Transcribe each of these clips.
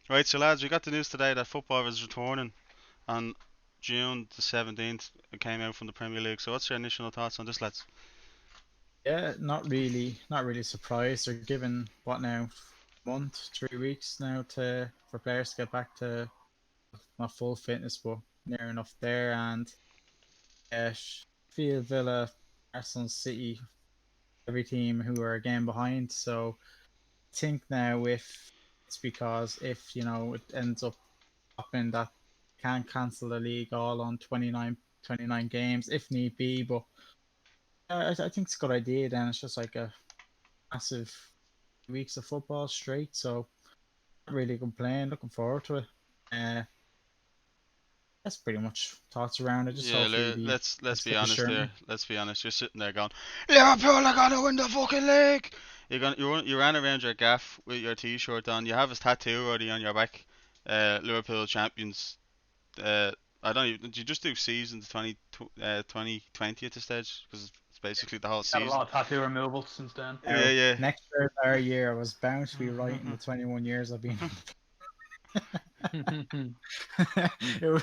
Right, so lads, we got the news today that football is returning on June the 17th. It came out from the Premier League. So what's your initial thoughts on this, lads? Yeah, not really surprised. They're given what now, month, 3 weeks now to for players to get back to not full fitness, but near enough there. And Field, Villa, Arsenal, City, every team who are again behind. So I think now if it's because if it ends up happening that can cancel the league all on 29 games if need be, but I think it's a good idea. Then it's just like a massive weeks of football straight, so not really complain. Looking forward to it. Uh, that's pretty much thoughts around it. Just Yeah, hopefully the let's be stay honest here. shirtless. Let's be honest. You're sitting there going, Liverpool are gonna win the fucking league. You ran around your gaff with your t-shirt on. You have his tattoo already on your back. Liverpool champions. Uh, I don't even. Did you just do season 2020 at this stage? Because it's basically the whole Had a season. lot of tattoo removal since then. Yeah, Now, yeah. next year, our year, I was bound to be right in the 21 years I've been. It would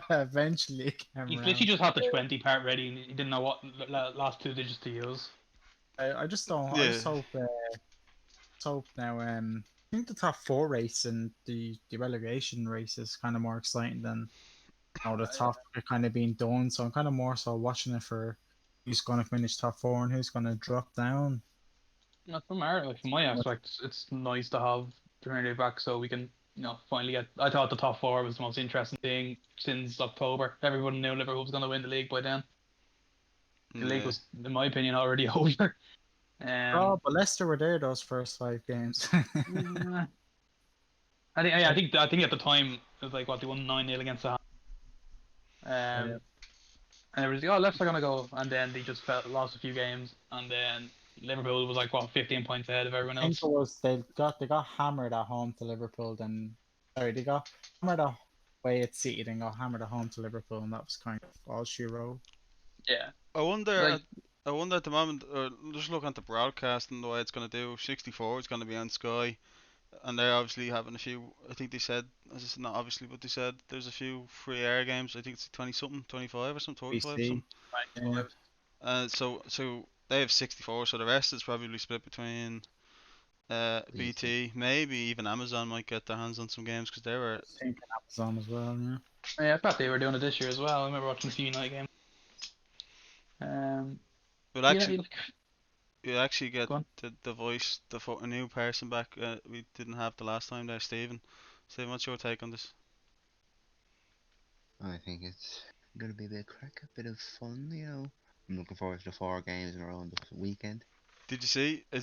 eventually came He's literally around. just had the 20 part ready and he didn't know what last two digits to use. I just don't. I Yeah. just hope now. I think the top four race and the relegation race is kind of more exciting than the top are kind of being done. So I'm kind of more so watching it for who's going to finish top four and who's going to drop down. Not from our, like, from my aspect, it's nice to have Premier League back so we can, finally get. I thought the top four was the most interesting thing since October. Everyone knew Liverpool was going to win the league by then. The league Yeah. was, in my opinion, already over. Oh, but Leicester were there those first 5 games. Mm, I think at the time it was like what they won 9-0 against the. Yeah. And everyone's like, oh, Leicester gonna go, and then they just lost a few games, and then Liverpool was like what 15 points ahead of everyone I think else. it was they got hammered at home to Liverpool. Then sorry, they got hammered away at City, then got hammered at home to Liverpool, and that was kind of all she wrote. Yeah, I wonder. like I wonder at the moment. Just looking at the broadcast and the way it's gonna do. 64 is gonna be on Sky, and they're obviously having a few. I think they said, as I said, not obviously, but they said there's a few free air games. I think it's 20 something, 25 or something, 35 or BC. something. Yeah. So they have 64. So the rest is probably split between BT. BT, maybe even Amazon might get their hands on some games because they I were. was thinking Amazon as well. Yeah. yeah, I thought they were doing it this year as well. I remember watching a few United games. Um, But yeah, actually, you actually get go on. the voice, a new person back. We didn't have the last time there, Stephen. Stephen, what's your take on this? I think it's gonna be a bit of crack, a bit of fun. I'm looking forward to the 4 games in a row on the weekend Did you see? on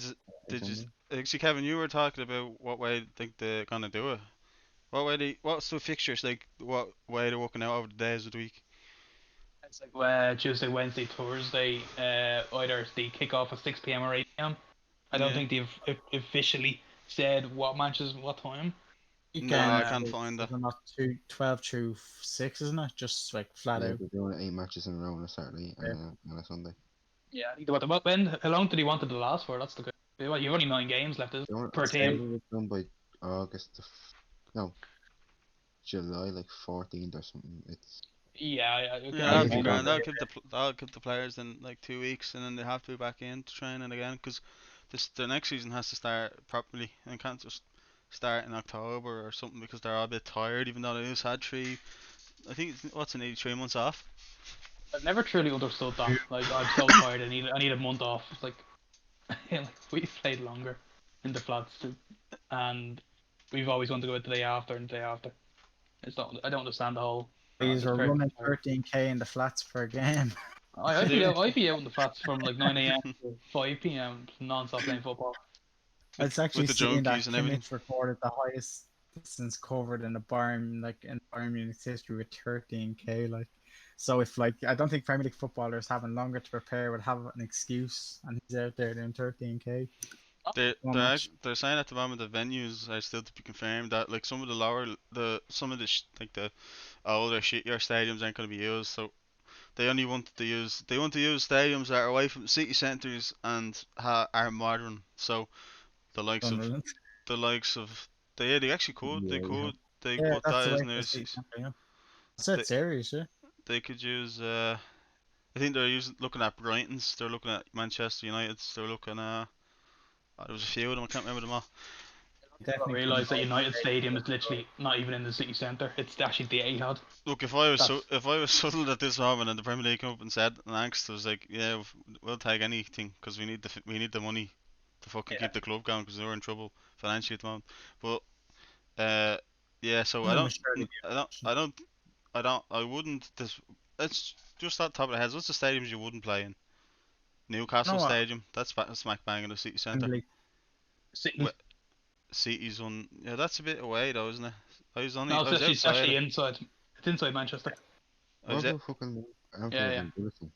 Did you Sunday. actually, Kevin? You were talking about what way you think they're gonna do it. What's the fixtures like? What way they're working out over the days of the week? It's like Tuesday, Wednesday, Thursday. Either they kick off at 6 p.m. or 8 p.m. I don't Yeah. think they've officially said what matches what time. No, I Weekend Um, can't find that. is not 12 to 6, isn't it? Just like flat Yeah, out. they're doing 8 matches in a row on a Saturday Yeah. and a Sunday. yeah, I think how long did he want it to last for? That's the good. Well, you've only 9 games left I per said team. it was done by August, no, July, like 14th or something. It's Yeah, Yeah, I they that'll can be usually see don't. grand. that. That'll give the players in like 2 weeks, and then they have to be back into training again because this the next season has to start properly and can't just start in October or something because they're all a bit tired, even though they just had three. I think what's it, nearly 3 months off. I've never truly understood that. Like, I'm so tired. I need a month off. It's like, like we've played longer in the flats too, and we've always wanted to go out the day after and the day after. I don't understand the whole. I'm These just were perfectly running tired. 13K in the flats per game. I'd be Stephen, out in the flats from like 9 a.m. to 5 p.m. non-stop playing football. with It's actually the seeing junkies that and everything. Kimmich recorded the highest distance covered in a Bayern like in Bayern Munich's history with 13K. Like, so if like I don't think Premier League footballers having longer to prepare would have an excuse, and he's out there doing 13K one match. They're saying at the moment the venues are still to be confirmed that like some of the lower some of the like the older shittier stadiums aren't going to be used. So they want to use stadiums that are away from city centres and are modern. So the likes of Sunderland. the likes of They actually could. They Yeah, could. They Yeah, put that's that the as way near. for City Centre, yeah. So it's serious, yeah. They could use. I think they're looking at Brighton's. They're looking at Manchester United's. They're looking at. There was a few of them. I can't remember them all. I Definitely realise that couldn't United Stadium is literally not even in the city centre. It's actually the Etihad. Look, That's- if I was settled at this moment and the Premier League come up and said and asked, I was like, yeah, we'll take anything because we need the money to fucking Yeah. keep the club going because we're in trouble financially at the moment. But yeah, so No, but surely I wouldn't. Let's just at the top of the heads. What's the stadiums you wouldn't play in? Newcastle No, Stadium. That's smack bang in the city centre. Wembley. City. Wh- City's on. Yeah, that's a bit away though, isn't it? I was No, outside. it's actually inside. It's inside Manchester. I was What at about fucking Anfield yeah. and Liverpool?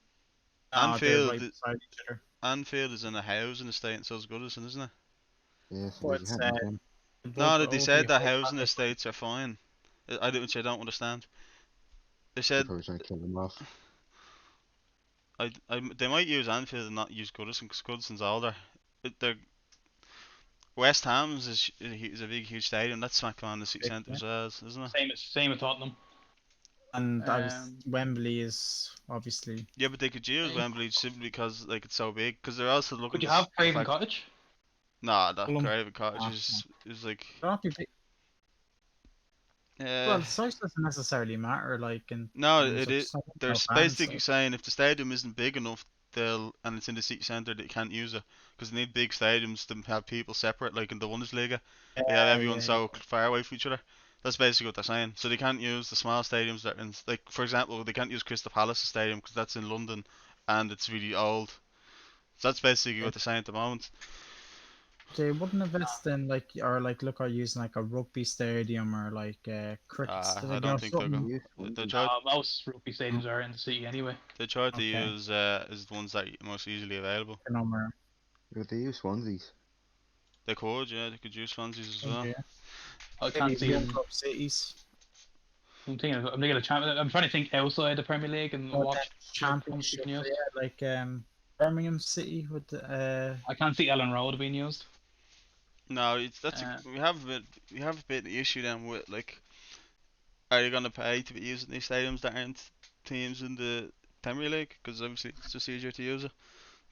No, they're Anfield. right beside each other. Anfield is in a housing estate, so it's Goodison, isn't it? Yeah, so But you can't use them. No, both they will said be that high housing traffic. estates are fine. Which I don't understand. They They're said probably trying to kill them off. they might use Anfield and not use Goodison because Goodison's older. They're West Ham's is a big huge stadium. That's smack on the city Big, centre yeah. as well, isn't it? Same as Tottenham. And Um, Wembley is obviously. Yeah, but they could use Yeah. Wembley simply because like it's so big. Because they're also looking. Could you to have the Craven fact- Cottage? Nah, that Fulham. Craven Cottage Ah, is like. They're not too big. Well, the size doesn't necessarily matter. Like, in No, terms it of is. some They're fans, basically so- saying if the stadium isn't big enough, and it's in the city centre, they can't use it because they need big stadiums to have people separate. Like in the Bundesliga, they have everyone yeah, so far away from each other. That's basically what they're saying. So they can't use the small stadiums that are in, like for example, they can't use Crystal Palace Stadium because that's in London and it's really old. So that's basically what they're saying at the moment. They wouldn't invest in like or like look at using like a rugby stadium or like cricket. I stadium, don't think they're something- going. Use They Swansea. tried. Most rugby stadiums are in the city anyway. They tried to Okay. use is the ones that are most easily available. number. But they use Swansea's. They could, yeah, they could use Swansea's as well. Yeah. I Maybe can't see young them. club cities. I'm thinking of I'm trying to think outside the Premier League and Or watch the championship. news. Yeah, like Birmingham City with the I can't see Ellen Road being used. No, we have a bit of the issue then with like, are you gonna pay to be using these stadiums that aren't teams in the Premier League? Because obviously it's just easier to use it.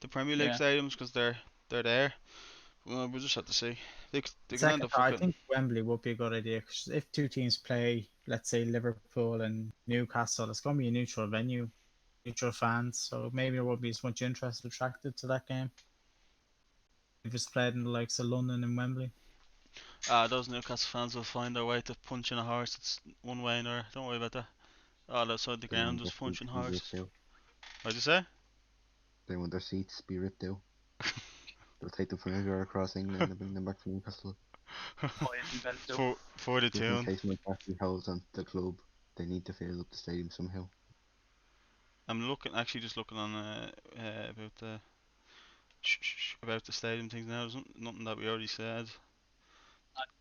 The Premier League Yeah. stadiums because they're there. Well, we'll just have to see. They can end second. up I fucking. think Wembley would be a good idea 'cause if two teams play, let's say Liverpool and Newcastle, it's going to be a neutral venue, neutral fans, so maybe there won't be as much interest attracted to that game. If it's played in the likes of London and Wembley. Those Newcastle fans will find their way to punching a horse. It's one way or another. Don't worry about that. All outside the They want ground their just punching seats to be horses. ripped out. What'd you say? They want their seats to be ripped out. They'll take them from everywhere across England and bring them back to Newcastle. For the Just in tune. case McCarthy holds on the club, they need to fill up the stadium somehow. I'm actually just looking on about the about the stadium things now. There's nothing that we already said.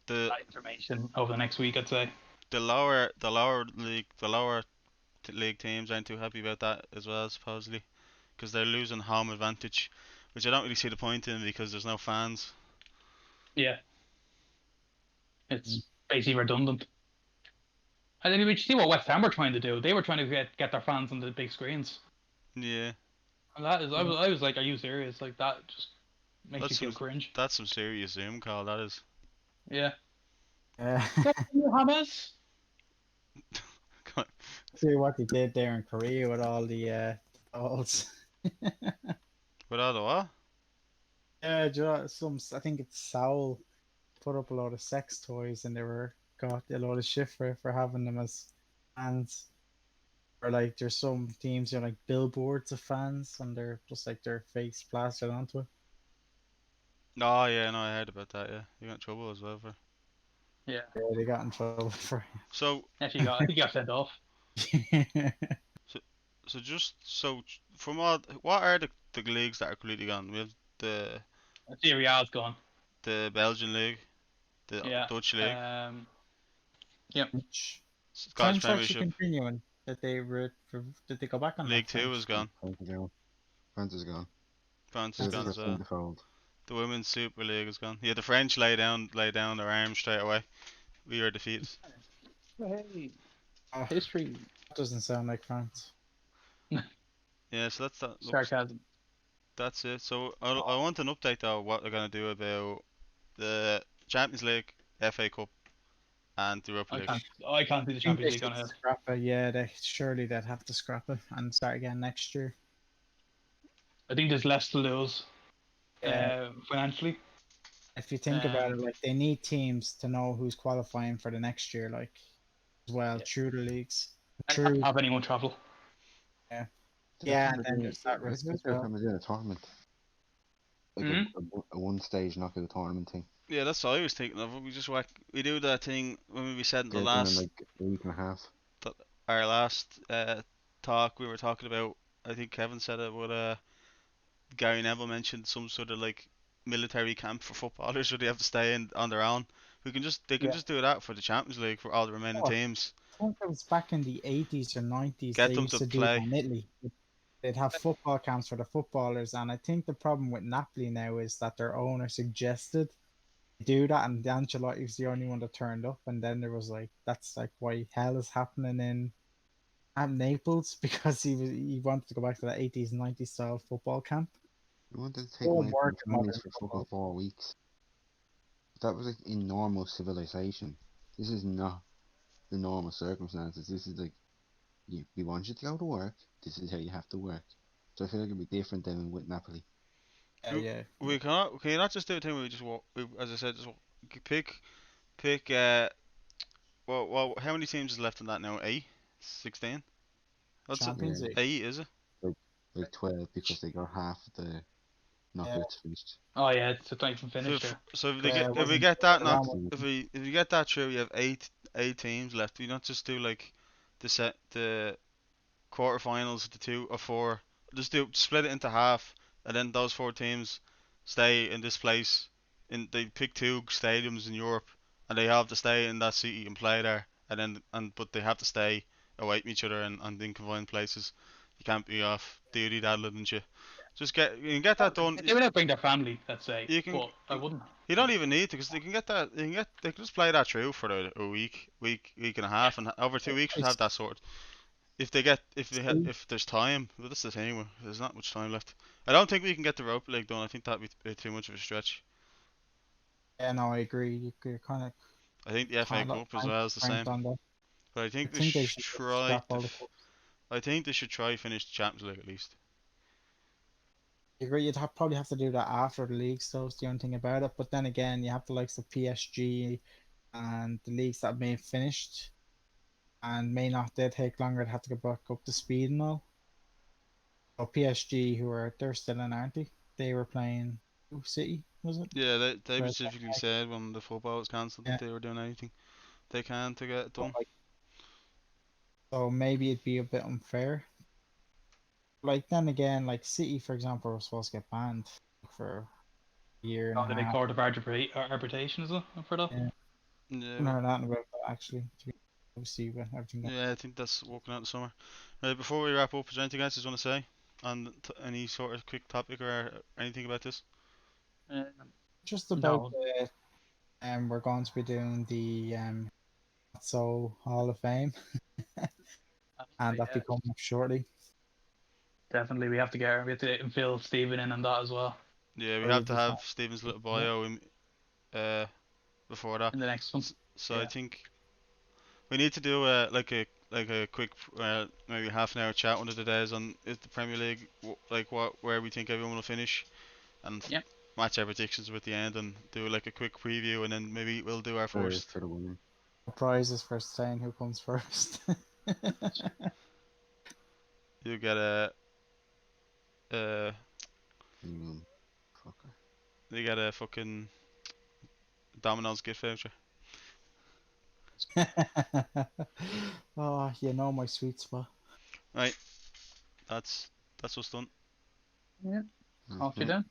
The That information over the next week, I'd say. the lower league teams aren't too happy about that as well, supposedly, because they're losing home advantage, which I don't really see the point in because there's no fans. Yeah. It's basically redundant. And then you see what West Ham were trying to do. They were trying to get their fans on the big screens. Yeah, And that is, I was like, are you serious? Like that just makes That's you feel some- cringe. that's some serious Zoom call. That is. Yeah. Uh, Hamas? see what they did there in Korea with all the dolls. With all the what? Yeah, do you know, I think it's Seoul put up a lot of sex toys and they were got a lot of shit for having them as fans. Or like there's some teams, like billboards of fans and they're just like their face plastered onto it. Oh yeah, no, I heard about that. Yeah, you got in trouble as well for. Yeah. Yeah, they got in trouble for So Actually, I think he got sent off. it. from what are the leagues that are completely gone? We have the Serie A's gone. Belgian league, the Yeah. Dutch league, Which Scottish contracts are Premiership, continuing that did they go back on League that Two is gone, France is gone. France is gone. France is France gone is as well. in the fold. The Women's Super League is gone. Yeah, the French lay down their arms straight away. We were defeated. Hey, Oh, history. that doesn't sound like France. Yeah, so that's that. Sarcasm. That's it. So I want an update though. What they're gonna do about the Champions League, FA Cup, and the Europa I League. can't see the I think Champions they League on should here. scrap it. Yeah, surely they'd have to scrap it and start again next year. I think there's less to lose Yeah. financially. If you think about it, Um, like they need teams to know who's qualifying for the next year, like as well Yeah. through the leagues. and True. not have anyone travel. Yeah, They're and then there's that risk as they're well. trying to do a tournament, like Mhm. a one-stage knockout tournament thing. Yeah, that's what I was thinking of. We do that thing when we said in the They're done in last like a week and a half. our last talk. We were talking about. I think Kevin said it. What Gary Neville mentioned some sort of like military camp for footballers where they have to stay in on their own. They can Yeah. just do that for the Champions League for all the remaining Oh, teams. I think it was back in the 80s or 90s. Get They them used to to do play. that in Italy. They'd have football camps for the footballers, and I think the problem with Napoli now is that their owner suggested they do that, and Ancelotti was the only one that turned up, and then there was like, that's like why hell is happening in at Naples because he wanted to go back to the 80s and 90s style football camp. We wanted to take Oh, away work from families for fucking 4 weeks. That was like in normal civilization. This is not the normal circumstances. This is like, we want you to go to work. This is how you have to work. So I feel like it'd be different than with Napoli. Yeah. We cannot. Can you not just do a thing where we just walk? As I said, just pick. Well, how many teams is left in that now? 8, 16. That's it. Champions Yeah. League. 8, is it? Like 12 because they got half the knockouts finished. Oh yeah, it's not even finished there. So if Yeah, if we wasn't get that Real knock, Madrid. if we get that through, you have eight teams left. We not just do like the quarterfinals, the 2 or 4. Just split it into half, and then those 4 teams stay in this place. They pick 2 stadiums in Europe, and they have to stay in that city and play there. But they have to stay away from each other and in confined places. You can't be off duty daddling and shit. You can get that done. They would have bring their family, let's say. You can- But I wouldn't. You don't even need to, because they can get that. They can just play that through for a week and a half, and over 2 weeks we'll have that sorted. If there's time, well, that's the thing. There's not much time left. I don't think we can get the Europa League done. I think that'd be too much of a stretch. Yeah, no, I agree. You're kind of I think the FA Cup as well is the same. on that. But I I think they think they should should try. scrap all the cups. I think they should try finish the Champions League at least. I agree. Probably have to do that after the league, so it's the only thing about it. But then again, you have the likes of PSG and the leagues that may have finished and may not. They take longer to have to get back up to speed and all. So PSG, they're still in, aren't they? They were playing City, was it? Yeah, they Right. specifically said when the football was cancelled that they were doing anything they can to get it done. So maybe it'd be a bit unfair. Like then again, like City, for example, was supposed to get banned for a year and Oh, a the big half. court of arbitration is it for that? Yeah. Yeah, I heard nothing about that actually. Obviously, with everything. yeah, I think that's working out in the summer. Before we wrap up, is there anything else you want to say on any sort of quick topic or anything about this? Just about No. the we're going to be doing the so Hall of Fame, and that'll be coming up shortly. Definitely, we have to fill Stephen in on that as well Yeah, we Or have you to just have Stephen's little bio before that. in the next one. So I Yeah. think we need to do like a quick maybe half an hour chat one of the days on is the Premier League where we think everyone will finish, and Yep. match our predictions at the end and do like a quick preview, and then maybe we'll do our first. For the women. prizes for saying who comes first. You get a Fucker. you get a fucking Domino's gift voucher. Oh, you know my sweet spot. Right, that's what's done. Off you then.